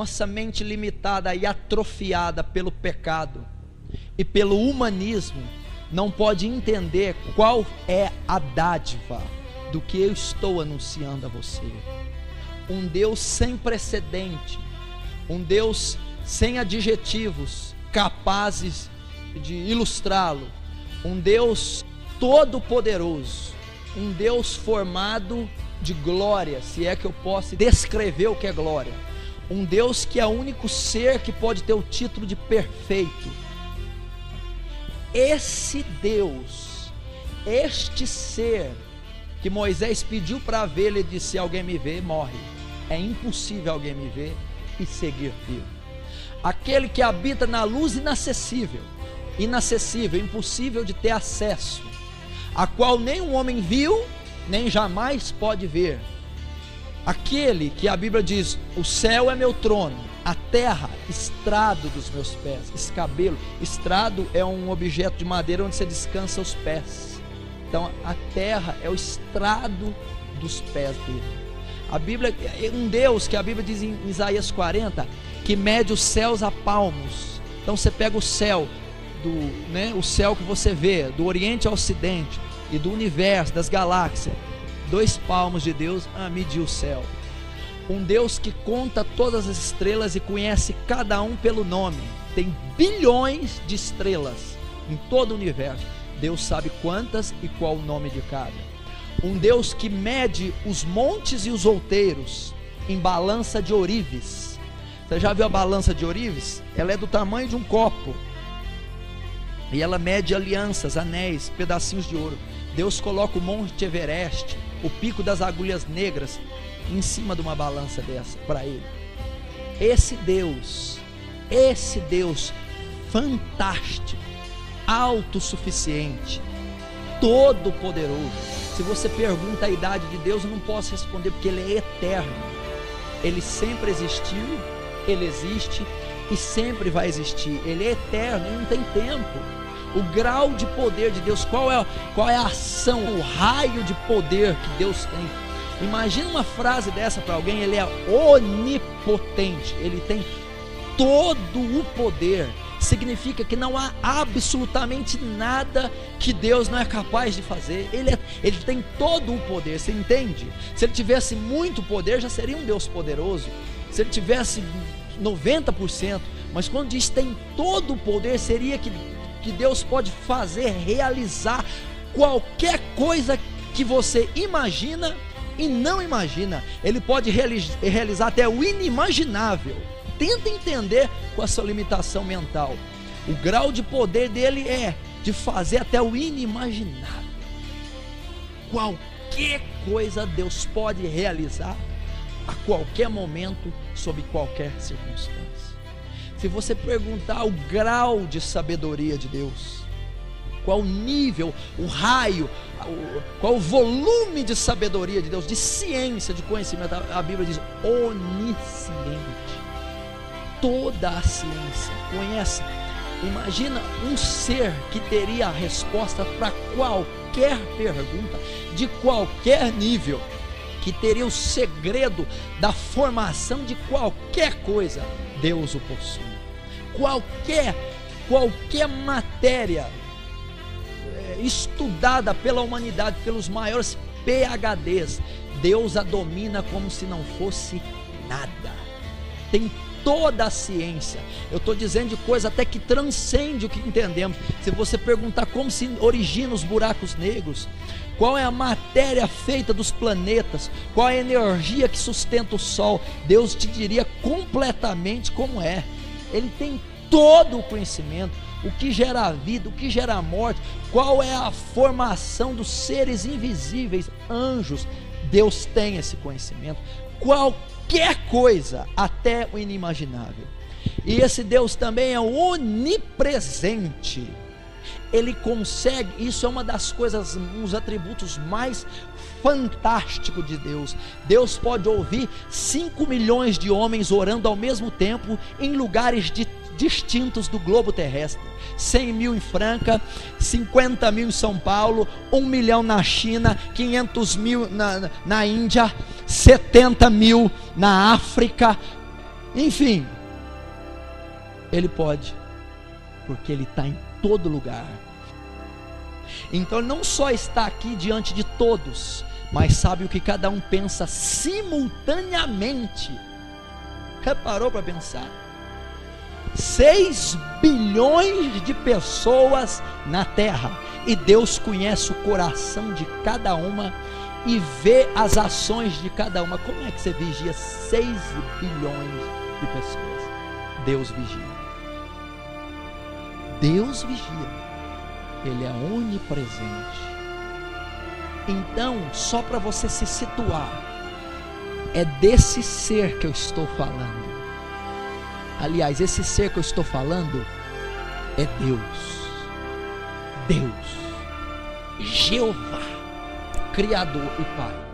nossa mente limitada e atrofiada pelo pecado e pelo humanismo não pode entender qual é a dádiva do que eu estou anunciando a você. Um Deus sem precedente, um Deus sem adjetivos capazes de ilustrá-lo, um Deus todo-poderoso, um Deus formado de glória, se é que eu posso descrever o que é glória, um Deus que é o único ser que pode ter o título de perfeito. Esse Deus, este ser que Moisés pediu para ver, ele disse: se alguém me vê, morre. É impossível alguém me ver e seguir vivo. Aquele que habita na luz inacessível, impossível de ter acesso, a qual nem um homem viu, nem jamais pode ver. Aquele que a Bíblia diz: o céu é meu trono, a terra, estrado dos meus pés, escabelo. Estrado é um objeto de madeira onde você descansa os pés. Então a terra é o estrado dos pés dele. A Bíblia, um Deus que a Bíblia diz em Isaías 40, que mede os céus a palmos. Então você pega o céu, o céu que você vê, do oriente ao ocidente, e do universo, das galáxias, 2 palmos de Deus a medir o céu. Um Deus que conta todas as estrelas e conhece cada um pelo nome. Tem bilhões de estrelas em todo o universo. Deus sabe quantas e qual o nome de cada. Um Deus que mede os montes e os outeiros em balança de ourives. Você já viu a balança de ourives? Ela é do tamanho de um copo, e ela mede alianças, anéis, pedacinhos de ouro. Deus coloca o Monte Everest, o pico das agulhas negras, em cima de uma balança dessa para ele. Esse Deus fantástico, autossuficiente, todo poderoso. Se você pergunta a idade de Deus, eu não posso responder, porque ele é eterno. Ele sempre existiu, ele existe e sempre vai existir. Ele é eterno, ele não tem tempo. O grau de poder de Deus, qual é a ação, o raio de poder que Deus tem? Imagina uma frase dessa para alguém: ele é onipotente, ele tem todo o poder. Significa que não há absolutamente nada que Deus não é capaz de fazer. Ele tem todo o poder, você entende? Se ele tivesse muito poder, já seria um Deus poderoso. Se ele tivesse 90%, mas quando diz tem todo o poder, seria que Deus pode fazer, realizar qualquer coisa que você imagina e não imagina. Ele pode realizar até o inimaginável. Tenta entender com a sua limitação mental. O grau de poder dele é de fazer até o inimaginável. Qualquer coisa Deus pode realizar a qualquer momento, sob qualquer circunstância. Se você perguntar o grau de sabedoria de Deus, qual o nível, o raio, qual o volume de sabedoria de Deus, de ciência, de conhecimento, a Bíblia diz onisciente. Toda a ciência conhece. Imagina um ser que teria a resposta para qualquer pergunta, de qualquer nível, que teria o segredo da formação de qualquer coisa. Deus o possui. Qualquer matéria estudada pela humanidade, pelos maiores PhDs, Deus a domina como se não fosse nada. Tem toda a ciência. Eu estou dizendo de coisa até que transcende o que entendemos. Se você perguntar como se originam os buracos negros, qual é a matéria feita dos planetas, qual é a energia que sustenta o Sol, Deus te diria completamente como é. Ele tem todo o conhecimento, o que gera a vida, o que gera a morte, qual é a formação dos seres invisíveis, anjos. Deus tem esse conhecimento. Qualquer coisa, até o inimaginável. E esse Deus também é onipresente. Ele consegue, isso é uma das coisas, um dos atributos mais fantásticos de Deus. Deus pode ouvir 5 milhões de homens orando ao mesmo tempo em lugares distintos do globo terrestre. 100 mil em Franca, 50 mil em São Paulo, 1 milhão na China, 500 mil na Índia, 70 mil na África. Enfim, Ele pode, porque Ele está em todo lugar. Então Ele não só está aqui diante de todos, mas sabe o que cada um pensa simultaneamente. Reparou para pensar? 6 bilhões de pessoas na terra, e Deus conhece o coração de cada uma e vê as ações de cada uma. Como é que você vigia 6 bilhões de pessoas? Deus vigia. Deus vigia. Ele é onipresente. Então, só para você se situar, é desse ser que eu estou falando. Aliás, esse ser que eu estou falando é Deus. Deus, Jeová, Criador e Pai.